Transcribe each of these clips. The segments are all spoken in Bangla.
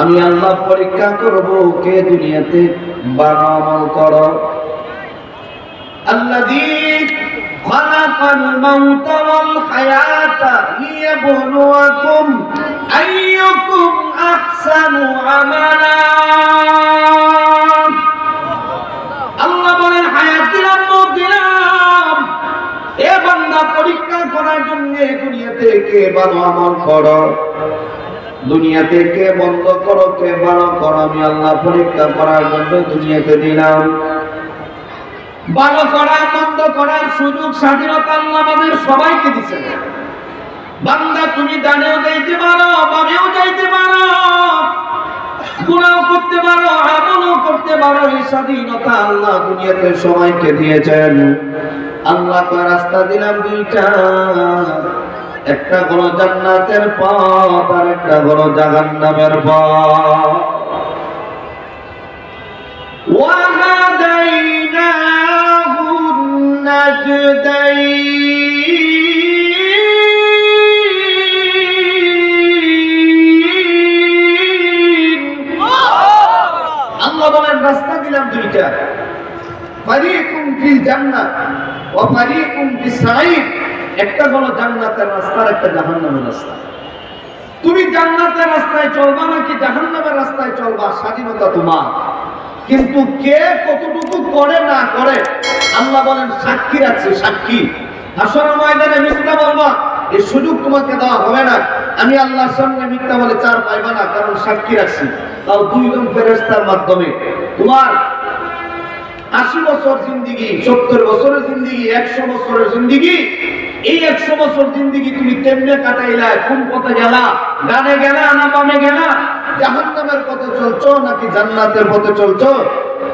আমি আল্লাহ পরীক্ষা করব কে দুনিয়াতে ভালো আমল করো। আল্লাযী খালাকাল মাউতা ওয়াল হায়াতা লিয়াবলুয়াকুম আইয়ুকুম আহসানু আমালা। আল্লাহ বলেন হায়াত দিলাম, মওত দিলাম, এ বান্দা পরীক্ষা করার জন্য দুনিয়াতে কে ভালো আমল করো, দুনিয়াতে কে বন্ধ করো, কে ভালো করো। আমি আল্লাহ পরীক্ষা করার জন্য দুনিয়াতে দিলাম। ভালো করা বন্ধ করার সুযোগ স্বাধীনতা আল্লাহ আমাদের সবাইকে দিয়েছেন। বান্দা তুমি ডানেও যাইতে পারো, বামেও যাইতে পারো, গুনাহ করতে পারো, আমলও করতে পারো। এই স্বাধীনতা আল্লাহ দুনিয়াতে সবাইকে দিয়েছেন। আল্লাহ কয় রাস্তা দিলাম দুইটা, একটা হলো জান্নাতের পথ আর একটা হলো জাহান্নামের পথ। ওয়াহাদাইনাহুন নাজদাইন। আল্লাহ বলেন রাস্তা দিলাম দুইটা, ফারিকুম ফিল জান্নাহ ওয়া ফারিকুম ফিস সাঈদ। একটা হলো জান্নাতের রাস্তা আর একটা জাহান্নামের রাস্তা। তুমি জান্নাতের রাস্তায় চলবা নাকি জাহান্নামের রাস্তায় চলবা, স্বাধীনতা তোমার। কিন্তু কে কতটুকু করে না করে আল্লাহ বলেন সাক্ষী রাখছে, সাক্ষী। হাসরের ময়দানে মিথ্যা বলবা এই সুযোগ তোমাকে দেওয়া হবে না। আমি আল্লাহর সামনে মিথ্যা বলে চার পাইবা না, কারণ সাক্ষী রাখছি। তাও দুইজন ফেরেশতার মাধ্যমে। তোমার 80 বছর জিন্দেগি, 70 বছরের জিন্দেগি, 100 বছরের জিন্দেগি, এই 100 বছর জিন্দেগি তুমি কেমনে কাটাইলা, কোন পথে গেলা, ডানে গেলা না বামে গেলা, জাহান্নামের পথে চলছো নাকি জান্নাতের পথে চলছো,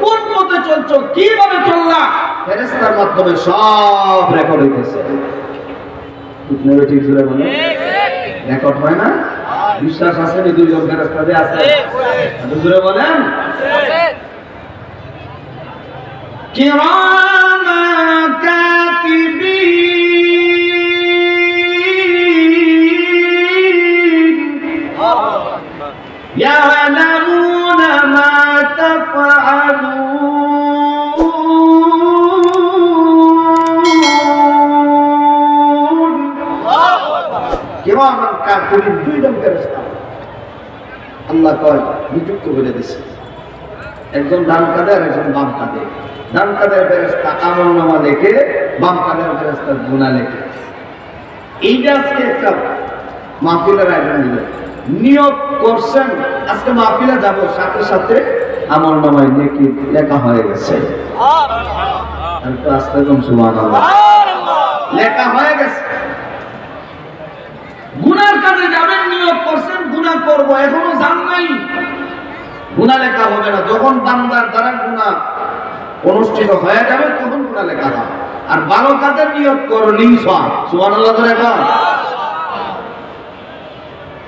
কোন পথে চলছো, কিভাবে চললা, ফেরেশতার মাধ্যমে সব রেকর্ড হইতেছে। আপনারা ঠিক জোরে বলেন, রেকর্ড হয় না? বিশ্বাস আছে নি? দুইজন ফেরেশতা যে আছে, জোরে বলেন। কিরামা কাতিবিন ইয়ালামুনা মা তাফআলুন। কিরামা কাতিবিন দুইজন ফেরেশতা আল্লাহ কয় নিযুক্ত করে দিয়েছে। একজন ডান কাঁধে আর একজন বাম কাঁধে। ডান কাঁধের ফেরেশতা আমলনামা লেখে, বাম কাঁধের ফেরেশতা গুনাহ লেখে। এইটা আজকে একটা মাহফিলের আয়োজন হলো, নিয়োগ করছেন আজকে মাহফিলে যাব, সাথে সাথে আমলনামায় নেকি লেখা হয়ে গেছে। আর তো আস্তে কম সুবহানাল্লাহ, লেখা হয়ে গেছে। গুনার কাজে যাবেন, নিয়োগ করছেন গুনাহ করব, এখনো জান নাই, গুনাহ লেখা হবে না। যখন বান্দার দ্বারা গুনাহ অনুষ্ঠিত হয়ে যাবে তখন গুনাহ লেখা হবে। আর ভালো কাজের নিয়ত করলেই সওয়াব। সুবহানাল্লাহ ধরে কর।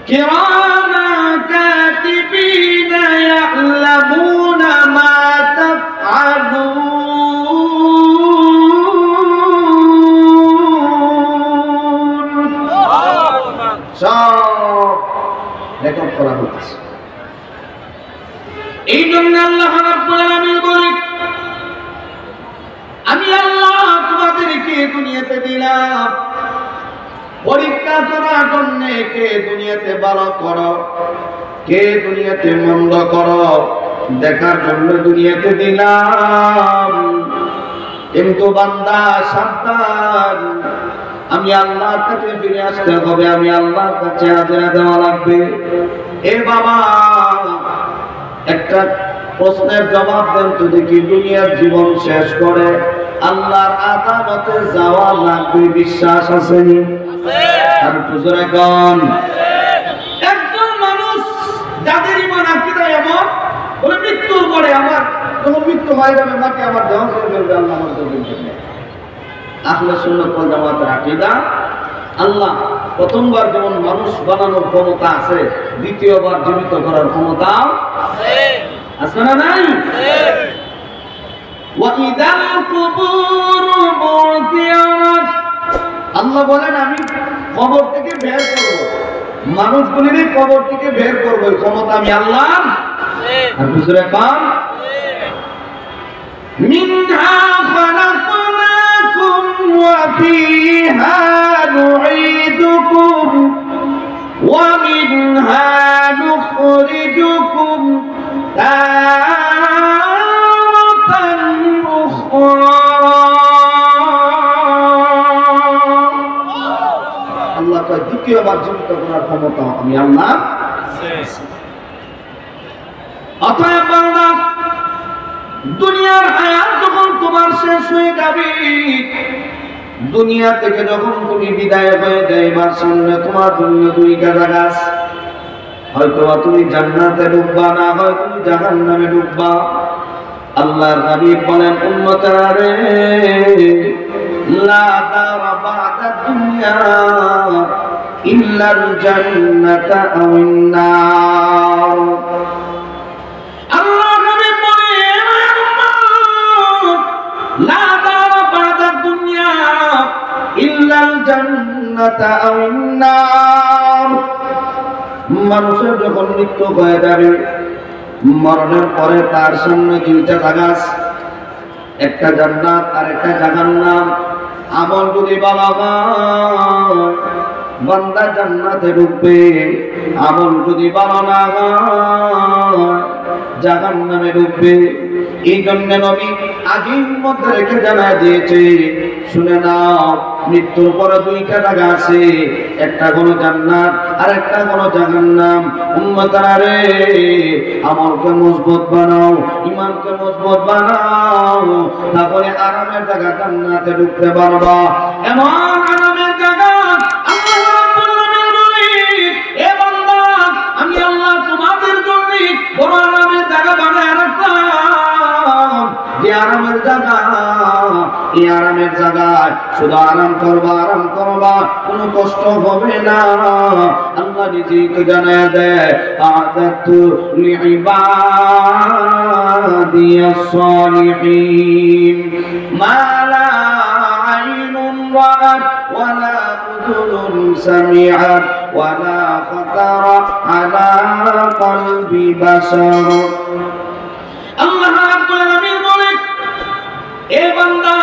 কিরামা কাতিবিনা ইয়ালামুনা মা তাফআলুন। সব রেকর্ড করা হচ্ছে। এই জন্য আল্লাহ রাব্বুল আলামিন বলেন আমি আল্লাহ তোমাদেরকে দুনিয়াতে দিলাম পরীক্ষা করার জন্য, কে দুনিয়াতে ভালো করো, কে দুনিয়াতে মন্দ করো, দেখার জন্য দুনিয়াতে দিলাম। কিন্তু বান্দা সাবধান, আমি আল্লাহর কাছে ফিরে আসতে হবে, আমি আল্লাহর কাছে হাজিরা দেওয়া লাগবে। এ বাবা, একটা প্রশ্নের জবাব দেন তো দেখি, দুনিয়ার জীবন শেষ করে আল্লাহর আদালতে যাওয়া লাগবে, বিশ্বাস আছে নি? আর জোরে কোন একজন মানুষ যাদের ঈমান আকীদা এমন বলে মৃত্যুর পরে আমার যখন মৃত্যু হয়ে যাবে মাটি আমার দেহ ছেড়ে ফেলবে, আল্লাহ আমার দরদিন করবে। আহলে সুন্নাত ওয়াল জামাতের আকীদা, আল্লাহ প্রথমবার যেমন মানুষ বানানোর ক্ষমতা আছে, দ্বিতীয়বার জীবিত করার ক্ষমতা আছে। আছে না নাই? ওয়াইদাল কুবুর বুতিরাত, আল্লাহ বলেন আমি কবর থেকে বের করব। মানুষগুলির কবর থেকে বের করবো ক্ষমতা আমি আল্লাহ। আর বুঝলে কাম মিনহা খালাকনাকুম ওয়া ফিহা নুঈদুকুম ওয়া মিনহা নুখরিজুকুম তারাতান উখরা। আল্লাহ কয় দ্বিতীয়বার জীবিত করার ক্ষমতা আমি আল্লাহ। অতএব বান্দা, দুনিয়ার হায়াত যখন তোমার শেষ হয়ে যাবে, দুনিয়া থেকে যখন তুমি বিদায় হয়ে যাইবার সামনে তোমার জন্য দুইটা জায়গা আছে। হয়তো তুমি জান্নাতে ঢুকবা, না হয় তুমি জাহান্নামে ঢুকবা। আল্লাহর হাবিব বলেন, উম্মতেরা রে, লা দারা বা'দা দুনিয়া ইল্লাল জান্নাতা আওয়ান নার। আল্লাহর হাবিব বলেন, লা দারা বা'দা দুনিয়া ইল্লাল জান্নাতা আওয়ান নার। মানুষের যখন মৃত্যু হয়ে যাবে, মরণের পরে তার সামনে দুইটা জায়গা আছে, একটা জান্নাত আর একটা জাহান্নাম। আমল যদি বলা হয় বান্দা জান্নাতে ঢুকবে, আমল যদি বলা না হয় জাহান্নামে ঢুকবে। এই জন্য নবী আগের মধ্যে রেখে জানায় দিয়েছে, শুনে নাও, মৃত্যুর পরে দুইটা জায়গা আছে, একটা হলো জান্নাত আর একটা হলো জাহান্নাম। উম্মতরা রে, আমলকে মজবুত বানাও, ঈমানকে মজবুত বানাও, তাহলে আরামের জায়গা জান্নাতে ঢুকতে পারবা। এমন আরামের জায়গা আল্লাহ রাব্বুল আলামিন বলে, এ বান্দা, আমি আল্লাহ তোমাদের জন্য বড় আরামের জায়গা বানায় রাখলাম। যে আরামের জায়গা, এই আরামের জায়গায় শুধু আরাম করবা, আরাম করবা, কোনো কষ্ট হবে না। আল্লাহ নিজেই তো জানায় দেয়, আ'দাতু লিইবাদিয়াস সালিহিন মা লা আইনুন রাআত ওয়া লা উযুনুন সামি'আত ওয়া লা খাতারা আলা কলবি বাশার। আল্লাহ রাব্বুল আলামিন বলেন, এ বান্দা,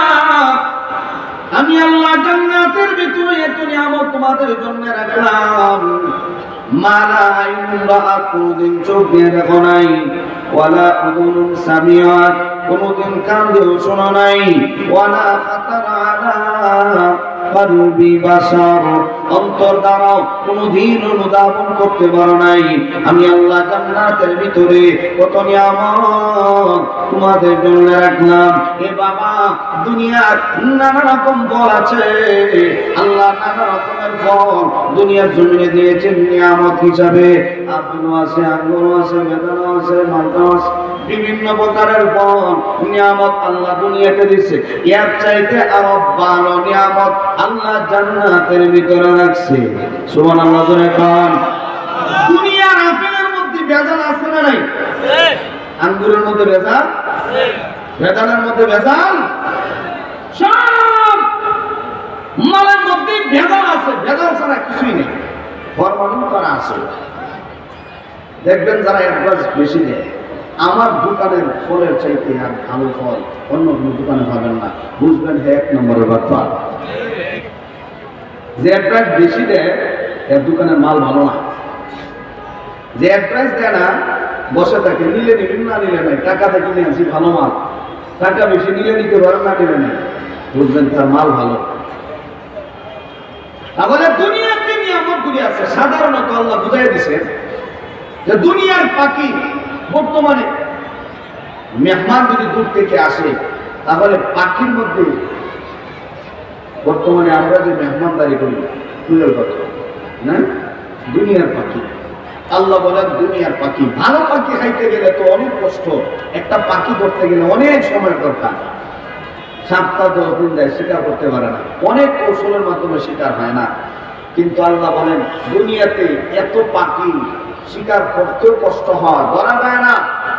আমি আল্লাহ জান্নাতের ভিতরে এত নিয়ামত তোমাদের জন্য রাখলাম, মা লা আইনুন রাআত, কোনদিন চোখ দিয়ে দেখো নাই, ওয়া লা উযুনুন সামিআত, কোনদিন কান দিয়ে শোনা নাই, ওয়া লা খাতারা আলা কলবি বাশার, অন্তর দ্বারাও কোনদিন অনুধাবন করতে পারো নাই। আমি আল্লাহ জান্নাতের ভিতরে কত নিয়ামত তোমাদের জন্য রাখলাম। এ বাবা, দুনিয়ার নানা রকম ফল আছে, আল্লাহ নানা রকমের ফল দুনিয়ার জমিনে দিয়েছেন নিয়ামত হিসাবে। আপেলও আছে, আঙ্গুরও আছে, বেদানাও আছে, মালটাও আছে, বিভিন্ন প্রকারের ফল নিয়ামত আল্লাহ দুনিয়াতে দিচ্ছে। এর চাইতে আরো ভালো নিয়ামত আল্লাহ জান্নাতের ভিতরে রাখছে। সুবহানাল্লাহ জোরে কান। দুনিয়ার আপেলের মধ্যে ভেজাল আছে না নাই? আঙ্গুরের মধ্যে ভেজাল, বেদানার মধ্যে ভেজাল, সব মালের মধ্যে ভেজাল আছে। ভেজাল ছাড়া কিছুই নেই, ফরমালিন করা আছে। দেখবেন যারা অ্যাডভান্স বেশি দেয়, আমার দোকানের ফলের চাইতে আর ভালো ফল অন্য কোনো দোকানে পাবেন না, বুঝবেন হে এক নম্বরের ব্যাপার। যে অ্যাডভান্স বেশি দেয় এর দোকানের মাল ভালো না। যে অ্যাডভান্স দেয় না, বসে থাকে, নিলে নিবেন, না নিলে নাই, টাকা থেকে নিয়ে আসি ভালো মাল, টাকা বেশি নিলে নিতে পারেন, না নিলে নাই, বুঝবেন তার মাল ভালো। তাহলে দুনিয়াতে নিয়ামত গুলি আছে। সাধারণত আল্লাহ বুঝাই দিছে যে দুনিয়ার পাখি, বর্তমানে মেহমান যদি দূর থেকে আসে, তাহলে পাখির মধ্যে বর্তমানে আমরা যে মেহমানদারি করি, দূরের কথা না, দুনিয়ার পাখি। আল্লাহ বলেন দুনিয়ার পাখি। ভালো পাখি খাইতে গেলে তো অনেক কষ্ট, একটা পাখি ধরতে গেলে অনেক সময় দরকার, 7-10 দিন যায়, শিকার করতে পারে না, অনেক কৌশলের মাধ্যমে শিকার হয় না। কিন্তু আল্লাহ বলেন দুনিয়াতে এত পাখি, শিকার করতেও কষ্ট হয়, ধরা যায় না।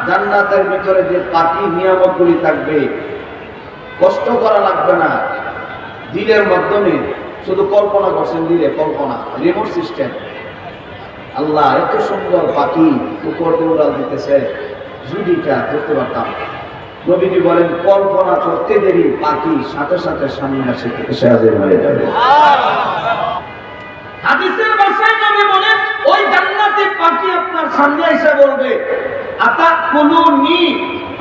জান্নাতের ভিতরে যে পাখি নিয়ামতগুলি থাকবে, কষ্ট করা লাগবে না, দিলের মাধ্যমে শুধু কল্পনা করছেন, দিলে কল্পনা, রিমোট সিস্টেম, আল্লাহ এত সুন্দর পাখি উপর দিয়ে উড়াল দিতেছে, যদি এটা ধরতে পারতাম। নবীজি বলেন কল্পনা করতে দেরি পাখি সাথে সাথে সামনে এসে হাজির হয়ে যাবে। হাদিসের ভাষায় নবী বলেন ওই জান্নাতি পাখি আপনার সামনে এসে বলবে আতাকুলুনি,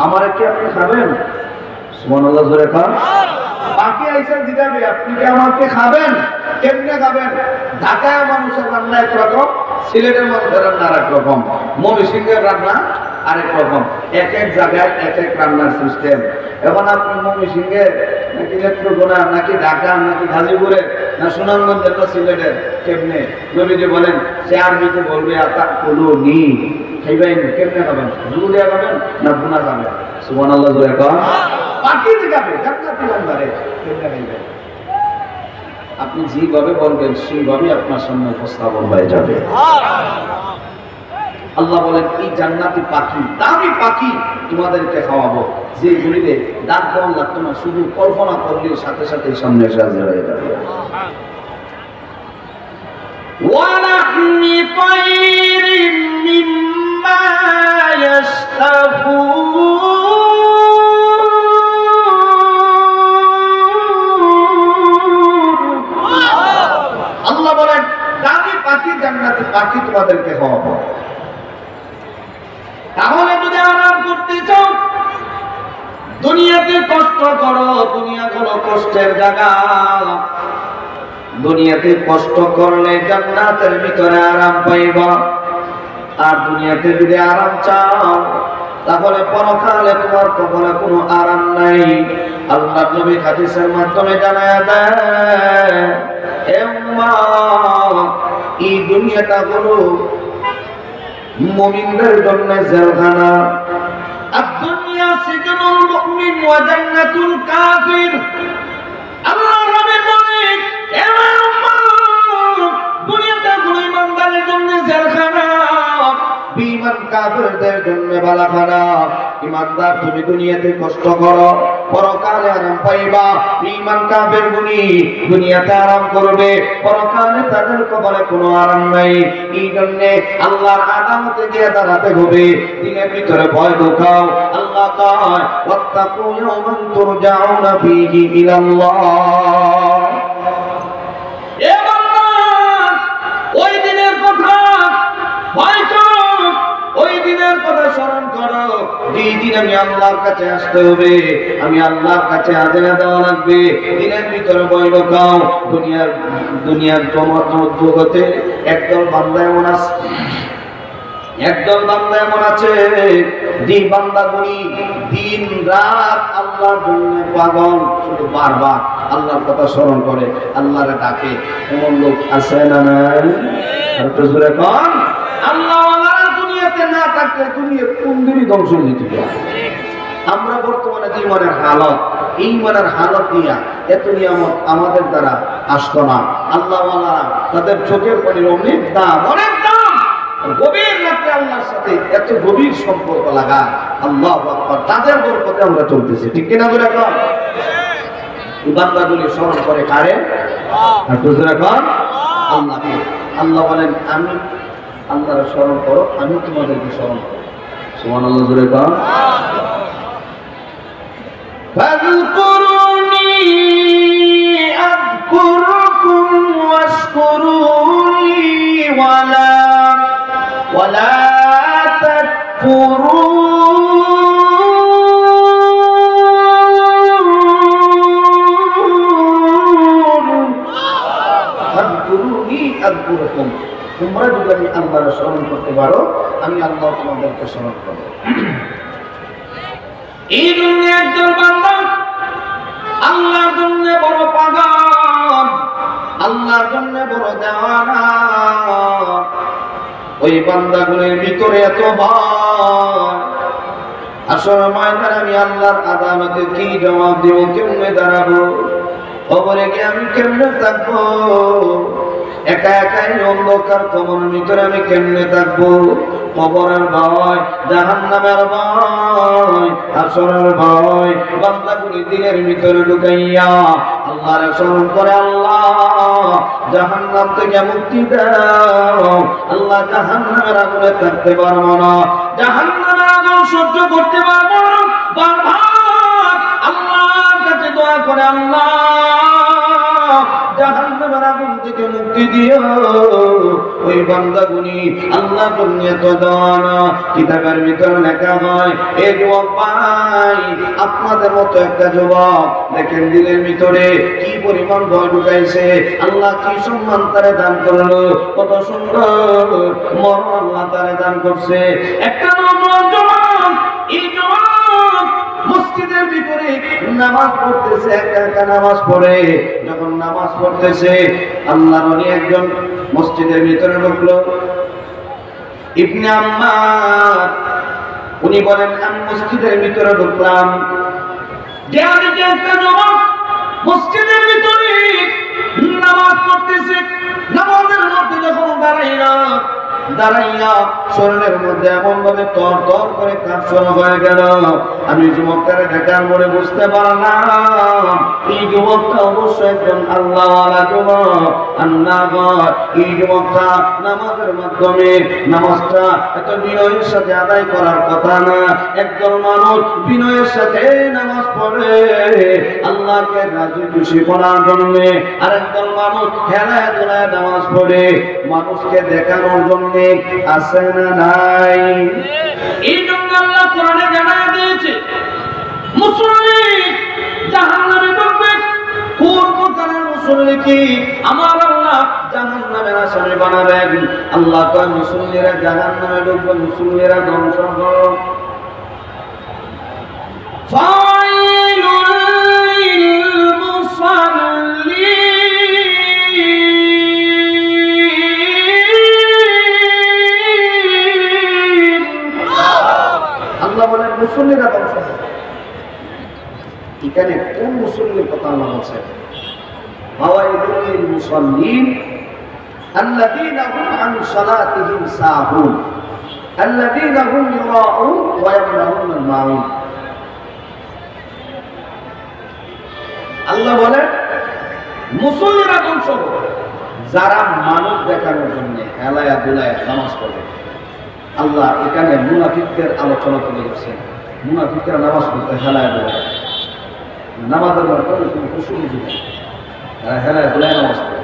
আমারে কি আপনি খাবেন? সুবহানাল্লাহ জোরে খান। পাখি এসে জিজ্ঞাসা আপনি কি আমাকে খাবেন? কেমনে খাবেন? ঢাকায় মানুষের রান্না একরকম, সিলেটের মানুষের রান্না আরেক রকম, ময়মনসিংহের রান্না আরেক রকম, এক এক জায়গায় এক এক রান্নার সিস্টেম। এখন আপনি ময়মনসিংহে নাকি নেত্রকোনা নাকি ঢাকা নাকি গাজীপুরে না সুনামগঞ্জের না সিলেটের, কেমনে? নবীজি বলেন সে আরবিতে বলবে আতাকুলুনি, খাইবেন কেমনে খাবেন? জুড়ে খাবেন না বুনা খাবেন? সুবহানাল্লাহ জোরে কর। পাখি জিগাবে জান্নাতি বান্দারে কেমনে খাইবেন? আপনি যেভাবে বলবেন সেইভাবে আপনার সামনে উপস্থাপন হয়ে যাবে। আল্লাহ বলেন এই জান্নাতি পাখি, দামি পাখি তোমাদেরকে খাওয়াবো, যে গুলিতে ডাক দেওয়া লাগতো না, শুধু কল্পনা করলে সাথে সাথে সামনে এসে হাজির হয়ে যাবে। ওয়ালাহমি তাইরিম মিম্মা ইয়াশতাহুন, আল্লাহ বলেন দামি পাখি জান্নাতি পাখি তোমাদেরকে খাওয়াবো। তাহলে যদি আরাম করতে চাও, দুনিয়াতে কষ্ট করো, দুনিয়া কোনো কষ্টের জায়গা। দুনিয়াতে কষ্ট করলে জান্নাতের ভিতরে আরাম পাইবা। আর দুনিয়াতে যদি আরাম চাও তাহলে পরকালে তোমার কখনো কোনো আরাম নাই। আল্লাহ নবী হাদিসের মাধ্যমে জানায় দেয়, হে উম্মাহ, এই দুনিয়াটা হলো মুমিনদের জন্য জেলখানা। আদ-দুনিয়া সিজনুল মুমিন ওয়া জান্নাতুল কাফির। আল্লাহ নবী বলেন, হে উম্মাহ, দুনিয়াটা হলো ইমানদারের জন্য জেলখানা, বেঈমান কাফেরদের জন্য বালাখানা। ইমানদার তুমি দুনিয়াতে কষ্ট করো, পরকালে আরাম পাইবা। বেঈমান কাফের গুনি দুনিয়াতে আরাম করবে, পরকালে তাদের কপালে কোনো আরাম নাই। এই জন্য আল্লাহর আদালতে গিয়ে দাঁড়াতে হবে, দিনের ভিতরে ভয় ঢোকাও। আল্লাহ কয় ওয়াত্তাকু ইয়াওমান তুরজাউনা ফীহি ইলাল্লাহ। এ বান্দা, ওই দিনের কথা ভয় করো, ওই দিনের কথা স্মরণ করো, যেই দিন আমি আল্লাহর কাছে আসতে হবে, আমি আল্লাহর কাছে হাজিরা দেওয়া লাগবে। দিনের ভিতরে ভয় ঢোকাও। দুনিয়ার জগতে একদল বান্দা এমন আছে, একদল বান্দা এমন আছে যে বান্দাগুলি দিন রাত আল্লাহর জন্য পাগল, শুধু বারবার আল্লাহর কথা স্মরণ করে, আল্লাহরে ডাকে। এমন লোক আছে না নাই? আর তো জোরে কোন আল্লাহ দুনিয়াতে না থাকলে দুনিয়া কোন দিনই ধ্বংস হয়ে যেত। আমরা বর্তমানে যে ইমানের হালত, এই ইমানের হালত নিয়ে এত নিয়ামত আমাদের দ্বারা আসতো না। আল্লাহওয়ালারা তাদের চোখের পানির অনেক দাম, অনেক দাম। গভীর রাতে আল্লাহর সাথে এত গভীর সম্পর্ক লাগা, আল্লাহু আকবার, তাদের বরকতে আমরা চলতেছি, ঠিক কিনা বলে কর? বান্দাগুলি স্মরণ করে কারে? আর বুঝলে কর আল্লাহকে। আল্লাহ বলেন আমি আল্লাহর স্মরণ করো, আমি তোমাদেরকে স্মরণ করো। সুবহানাল্লাহ জোরে কর। ফাযকুরুনি আযকুরকুম ওয়াশকুরুনি ওয়ালা তাকফুরুন। ফাযকুরুনি আযকুরকুম, তোমরা যদি আমি আল্লাহর স্মরণ করতে পারো, আমি আল্লাহ তোমাদেরকে স্মরণ করব। এই জন্য একজন বান্দা আল্লাহর জন্য বড় পাগল, আল্লাহর জন্য বড় দেওয়ানা। ওই বান্দাগুলোর ভিতরে এত ভয়, আসর ময়দানে আমি আল্লাহর আদালতে কি জবাব দেব, কেমনে দাঁড়াবো, খবরে গিয়ে আমি কেমনে থাকবো। একা একাই অন্ধকার কবরের ভিতরে আমি কেমনে থাকবো? কবরের ভয়, জাহান্নামের ভয়, হাসরের ভয় বান্দাগুলি দিনের ভিতরে ঢুকাইয়া আল্লাহর স্মরণ করে, আল্লাহ জাহান্নাম থেকে মুক্তি দাও, আল্লাহ জাহান্নামের আগুনে থাকতে পারবো না, জাহান্নামের আগুন সহ্য করতে পারবো না। বারবার আল্লাহর কাছে দোয়া করে, আল্লাহ জাহান্নামের আগুন থেকে মুক্তি দিও। ওই বান্দাগুলি আল্লাহ দুনিয়াত দানা কিতাবের ভিতরে লেখা হয়, এই যুবক ভাই আপনাদের মতো একটা যুবক দেখেন দিলের ভিতরে কি পরিমাণ ভয় ঢুকাইছে, আল্লাহ কি সম্মান তারে দান করলো, কত সুন্দর মরণ আল্লাহ তারে দান করছে। একটা নজর জওয়ান, এই জওয়ান মসজিদের ভিতরে নামাজ পড়তেছে, একা একা নামাজ পড়ে। যখন নামাজ পড়তেছে আল্লাহর ওলি একজন মসজিদের ভিতরে ঢুকলো, ইবনে আম্মার। উনি বলেন আমি মসজিদের ভিতরে ঢুকলাম, যে আমি একটা যুবক মসজিদের ভিতরে নামাজ পড়তেছে, নামাজের মধ্যে যখন দাঁড়াইয়া শরীরের মধ্যে এমন ভাবে তর তর করে কাজ শুরু হয়ে গেল, আমি যুবকটারে দেখার পরে বুঝতে পারলাম এই যুবকটা অবশ্যই একজন আল্লাহওয়ালা যুবক। এই যুবকটা নামাজের মাধ্যমে, নামাজটা এত বিনয়ের সাথে আদায় করার কথা না। একজন মানুষ বিনয়ের সাথে নামাজ পড়ে আল্লাহকে রাজি খুশি করার জন্য, আর একজন মানুষ হেলায় দোলায় নামাজ পড়ে মানুষকে দেখানোর জন্য। আছে না নাই? এই জন্য আল্লাহ কোরআনে জানায় দিয়েছে মুসলমান জাহান্নামে ঢুকবে। কোন প্রকারের মুসলমান কি আমার আল্লাহ জাহান্নামের আসামি বানাবেন? আল্লাহ কয় মুসলমানরা জাহান্নামে ঢুকবে, মুসলমানরা ধ্বংস হবে। ফাইলুল লিল মুসাল্লিন, আল্লাহ বলেন মুসল্লিরা ধ্বংস হবে। এখানে কোন মুসল্লির কথা আল্লাহ বলছেন? ফাওয়াইলুল লিল মুসাল্লিন আল্লাযীনা হুম আন সালাতিহিম সাহুন আল্লাযীনা হুম ইউরাউন ওয়া ইয়ামনাউনাল মাউন। আল্লাহ বলেন মুসল্লিরা ধ্বংস হবে যারা মানুষ দেখানোর জন্য হেলায়া দুলায়া নামাজ পড়ে। আল্লাহ এখানে মুনাফিকদের আলোচনা করে গেছেন। মুনাফিকরা নামাজ পড়তে হেলায় দোলায়, নামাজের ব্যাপারে কোনো কুসুম দিবে, এরা হেলায় দোলায় নামাজ পড়ে।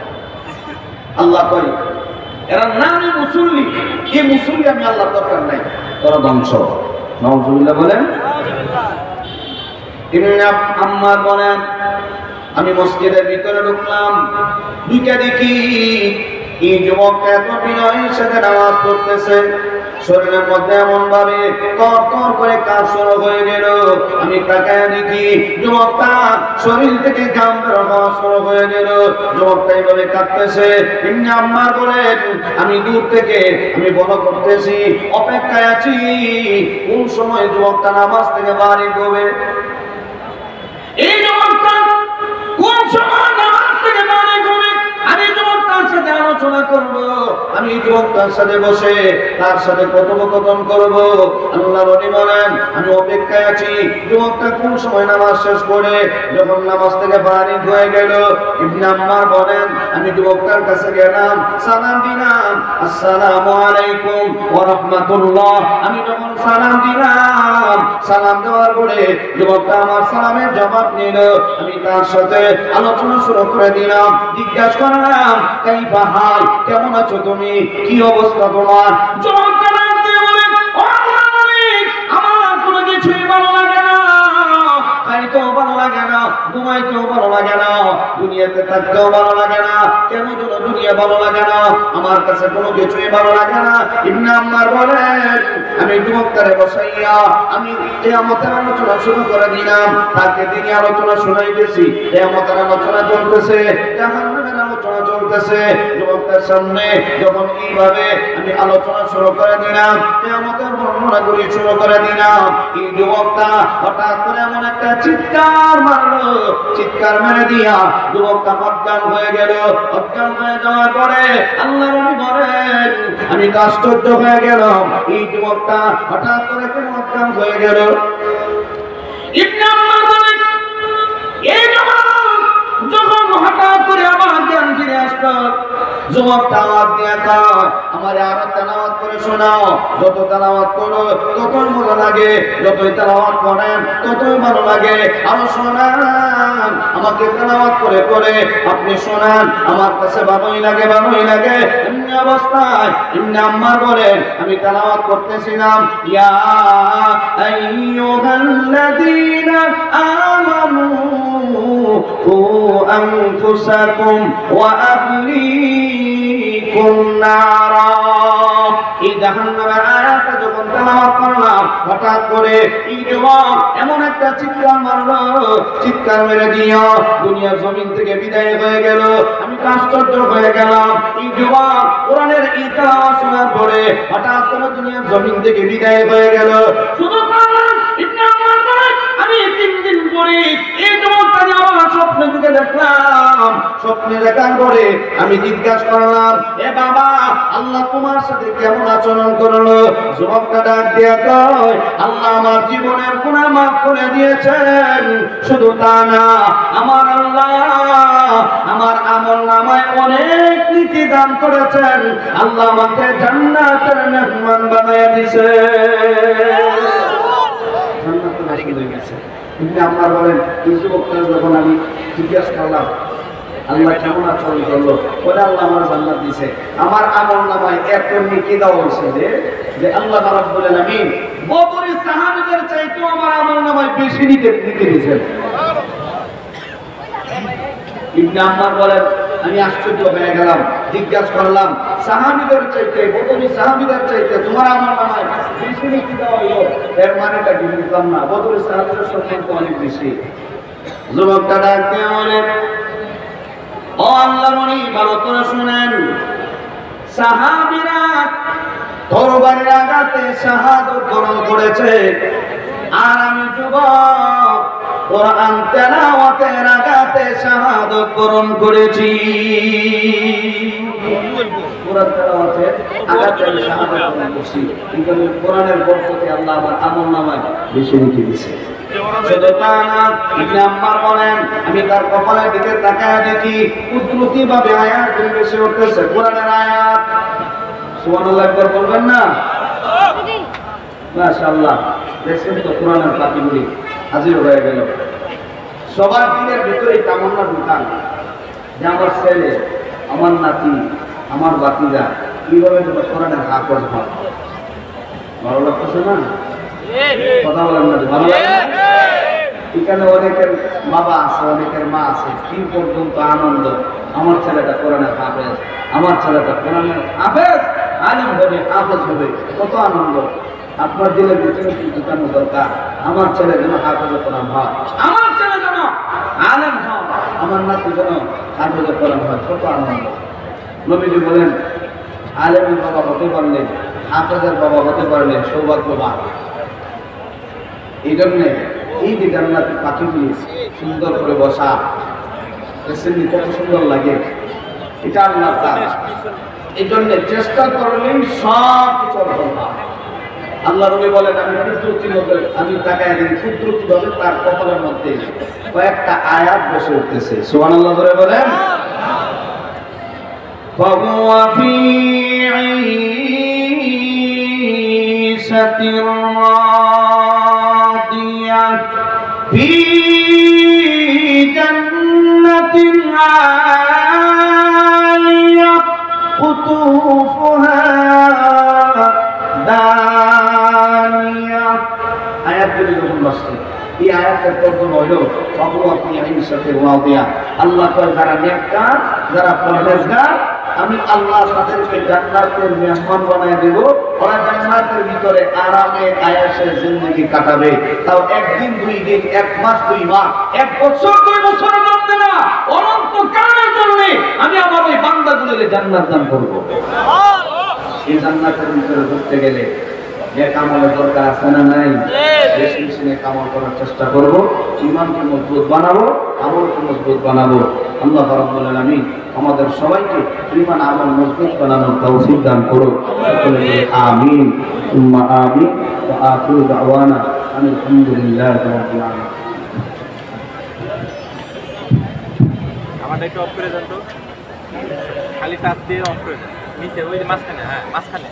আল্লাহ কয় এরা নামে মুসল্লি, এই মুসল্লি আমি আল্লাহর দরকার নাই, তোরা ধ্বংস। নাউজুবিল্লাহ বলেন। ইবনে আম্মার বলেন আমি মসজিদের ভিতরে ঢুকলাম, ঢুকে দেখি এই যুবক এত বিনয়ের সাথে নামাজ পড়তেছে, শরীরের মধ্যে এমন ভাবে তর তর করে কাজ শুরু হয়ে গেল। আমি তাকায় দেখি যুবকটা শরীর থেকে ঘাম বের হওয়া শুরু হয়ে গেল, যুবকটা এইভাবে কাঁদতেছে। ইবনে আম্মার বলেন আমি দূর থেকে আমি বড় করতেছি, অপেক্ষায় আছি কোন সময় যুবকটা নামাজ থেকে বাড়ি করবে। এই যুবকটা কোন সময় নামাজ থেকে বাড়ি করবে, আমি যুবকটার সাথে আলোচনা করব, আমি যুবকটার সাথে বসে তার সাথে কথোপকথন করব। আল্লাহর ওলি বলেন আমি অপেক্ষায় আছি যুবকটা কোন সময় নামাজ শেষ করে যখন নামাজ থেকে বাড়ি হয়ে গেল। ইবনে আম্মার বলেন আমি যুবকটার কাছে গেলাম, সালাম দিলাম, আসসালামু আলাইকুম ওয়া রাহমাতুল্লাহ। আমি যখন সালাম দিলাম, সালাম দেওয়ার পরে যুবকটা আমার সালামের জবাব নিল। আমি তার সাথে আলোচনা শুরু করে দিলাম, জিজ্ঞাসা করলাম কাইফা হাল, কেমন আছো তুমি, কি অবস্থা তোমার? যুবকটা বলে ও আল্লাহর মালিক, আমার কোনো কিছুই ভালো লাগে না, খাইতেও ভালো লাগে না, ঘুমাইতেও ভালো লাগে না, দুনিয়াতে থাকতেও ভালো লাগে না। কেন যেন দুনিয়া ভালো লাগে না, আমার কাছে কোনো কিছুই ভালো লাগে না। ইবনে আম্মার বলেন আমি আমি যুবকটারে বসাইয়া আমি কিয়ামতের আলোচনা শুরু করে দিলাম। তাকে দিনে আলোচনা শোনাইতেছি, কিয়ামতের আলোচনা চলতেছে, জাহান্নামের আলোচনা চলতেছে। যুবকটার সামনে যখন এইভাবে আমি আলোচনা শুরু করে দিলাম, কিয়ামতের বর্ণনাগুলি শুরু করে দিলাম, এই যুবকটা হঠাৎ করে এমন একটা চিৎকার মারলো, চিৎকার মেরে দিয়া যুবকটা অজ্ঞান হয়ে গেল। অজ্ঞান হয়ে যাওয়ার পরে আল্লাহর নবী বলেন, আমি আশ্চর্য হয়ে গেলাম, এই যুবকটা হঠাৎ করে কেন অজ্ঞান হয়ে গেল। ইবনে আম্মার বলেন, এই যুবক যখন হঠাৎ করে আমার জ্ঞান ফিরে আসলো, যুবকটা আওয়াজ দিয়ে কয়, আমারে আরো তেলাওয়াত করে শোনাও। যত তেলাওয়াত করো ততই মজা লাগে, যতই তেলাওয়াত করেন ততই ভালো লাগে। আরো শোনান, আমাকে তেলাওয়াত করে করে আপনি শোনান, আমার কাছে ভালোই লাগে, ভালোই লাগে। এমনি অবস্থায় ইবনে আম্মার বলেন, আমি তেলাওয়াত করতেছিলাম, ইয়া আইয়ুহাল্লাযীনা আমানু কু আনফুসাকুম ওয়া আহলিকুম নারা। এই জাহান্নামের আয়াতটা যখন তেলাওয়াত করলাম, হঠাৎ করে এই যুবক এমন একটা চিৎকার মারলো, চিৎকার মেরে দিয়া দুনিয়ার জমিন থেকে বিদায় হয়ে গেল। আমি আশ্চর্য হয়ে গেলাম, এই যুবক কোরআনের এই তেলাওয়াত শোনার পরে হঠাৎ করে দুনিয়ার জমিন থেকে বিদায় হয়ে গেল। শুধু ইবনে আম্মার বলেন, আমি 3 দিন পরে এই যুবকটাকে আমার স্বপ্নে দিকে দেখলাম। স্বপ্নে দেখার পরে আমি জিজ্ঞাসা করলাম, এ বাবা, আল্লাহ তোমার সাথে কেমন আচরণ করলো? যুবকটা ডাক দিয়ে কয়, আল্লাহ আমার জীবনের গুনাহ মাফ করে দিয়েছেন। শুধু তা না, আমার আল্লাহ আমার আমলনামায় অনেক নেকি দান করেছেন। আল্লাহ আমাকে জান্নাতের মেহমান বানায় দিয়েছে। ইবনে আম্মার বলেন, এই যুবকটা যখন আমি জিজ্ঞাসা করলাম আল্লাহ কেমন আচরণ করলো, বলে আল্লাহ আমার জান্নাত দিয়েছে। আমার আমলনামায় এত নেকি দেওয়া হয়েছে যে আল্লাহ রাব্বুল আলামিন বদরের সাহাবীদের চাইতেও আমার আমলনামায় বেশি নেকি দিয়েছেন। ইবনে আম্মার বলেন, আমি আশ্চর্য হয়ে গেলাম, জিজ্ঞাসা করলাম, সাহাবীদের চাইতে, বদরের সাহাবীদের চাইতে তোমার আমলনামায় বেশি নেকি দেওয়া হলো, এর মানেটা কি বুঝলাম না। বদরের সাহাবীদের সম্মান তো অনেক বেশি। যুবকটা ডাক দিয়ে বলে, ও আল্লাহর নবী, ভালো করে শুনেন, সাহাবীরা তরবারির আঘাতে শাহাদাত বরণ করেছে, আর আমি যুবক কোরআন তেলাওয়াতের আঘাতে শাহাদাত বরণ করেছি। কোরআন তেলাওয়াতের আঘাতে শাহাদাত বরণ করেছি, কিন্তু কোরআনের বরকতে আল্লাহ আমার আমলনামায় বেশি নেকি দিয়েছে। শুধু তা না, ইবনে আম্মার বলেন, আমি তার কপালের দিকে তাকায় দেখি কুদরতি ভাবে আয়াত ভেসে উঠতেছে, কোরআনের আয়াত। সুবহানাল্লাহ, একবার বলবেন না? মাশাআল্লাহ, দেখছেন তো কোরআনের পাখিগুলি হাজির হয়ে গেল। সবার দিনের ভিতরে তামান্না ঢুকান যে আমার ছেলে, আমার নাতি, আমার বাতিজা কিভাবে যেন কোরআনের হাফেজ হয়। ভালো লাগতেছে না? কথা বলেন না, ভালো লাগে? এখানে অনেকের বাবা আছে, অনেকের মা আছে, কি পর্যন্ত আনন্দ, আমার ছেলেটা কোরআনের হাফেজ, আমার ছেলেটা কোরআনের হাফেজ, আলেম হবে, হাফেজ হবে, কত আনন্দ। আপনার দিলের ভিতরে কিন্তু কেন দরকার, আমার ছেলে যেন হাফেজে কোরআন হয়, আমার ছেলে যেন আলেম হয়, আমার নাতি যেন হাফেজে কোরআন হয়, কত আনন্দ। নবীজি বলেন, আলেমের বাবা হতে পারলেন, হাফেজের বাবা হতে পারলেন সৌভাগ্যবান। এই জন্যে এই যে জান্নাতের পাখিগুলি সুন্দর করে বসা, কত সুন্দর লাগে, এটা আল্লাহর দান। এই জন্য চেষ্টা করলেই সব কিছু অর্জন হয়। আল্লাহ নবী বলেন, আমি তাকায় দিই, কুদরতি ভাবে তার কপালের মধ্যে কয়েকটা আয়াত বসে উঠতেছে। সুবহানাল্লাহ ধরে বলেন, فهو في عيشة راضية في جنة عالية قطوفها دانية। আয়াতগুলি যখন বসছে, এই আয়াতের তর্জমা হলো ফাহুয়া ফি আইশাতির রাদিয়া। আল্লাহ কয়, যারা নেককার, যারা পরহেজগার, আমি আল্লাহ তাদেরকে জান্নাতের মেহমান বানায় দেব। ওরা জান্নাতের ভিতরে আরামে আয়েশে জিন্দেগি কাটাবে। তাও একদিন, 2 দিন, 1 মাস, 2 মাস, 1 বছর, 2 বছরের জন্য না, অনন্তকালের জন্য আমি আমার ওই বান্দাগুলোকে জান্নাত দান করব। এই জান্নাতের ভিতরে ঢুকতে গেলে নেক আমলের দরকার আছে না নাই? বেশি বেশি নেক আমল করার চেষ্টা করব, ঈমানকে মজবুত বানাবো, আমলকে মজবুত বানাবো। আল্লাহ রাব্বুল আলামিন আমাদের সবাইকে ঈমান আমল মজবুত বানানোর তৌফিক দান করুন। সকলে বলি আমিন, সুম্মা আমিন। ওয়া আখিরু দাওয়ানা আলহামদুলিল্লাহি রাব্বিল আলামিন। আমারটা একটু অফ করে দেন তো, খালি টাচ দিয়ে অফ করে দেন নিচে, ওই যে মাঝখানে, হ্যাঁ মাঝখানে।